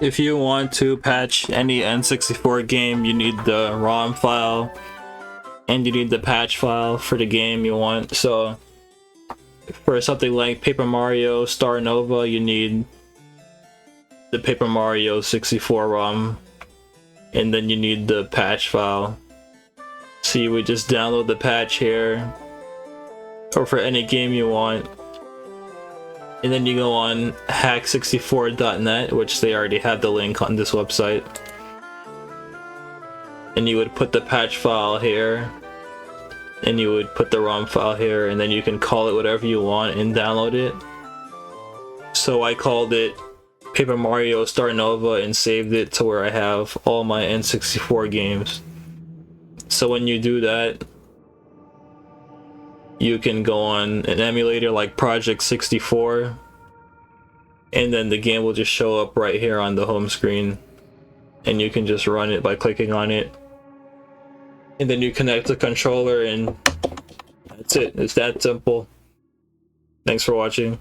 If you want to patch any N64 game, you need the ROM file and you need the patch file for the game you want. So for something like Paper Mario Star Nova, you need the Paper Mario 64 ROM, and then you need the patch file. So you would just download the patch here, or for any game you want, and then you go on hack64.net, which they already have the link on this website, and you would put the patch file here, and you would put the ROM file here, and then you can call it whatever you want and download it. So I called it Paper Mario Star Nova and saved it to where I have all my N64 games. So when you do that, you can go on an emulator like Project 64, and then the game will just show up right here on the home screen, and you can just run it by clicking on it, and then you connect the controller, and that's it. It's that simple. Thanks for watching.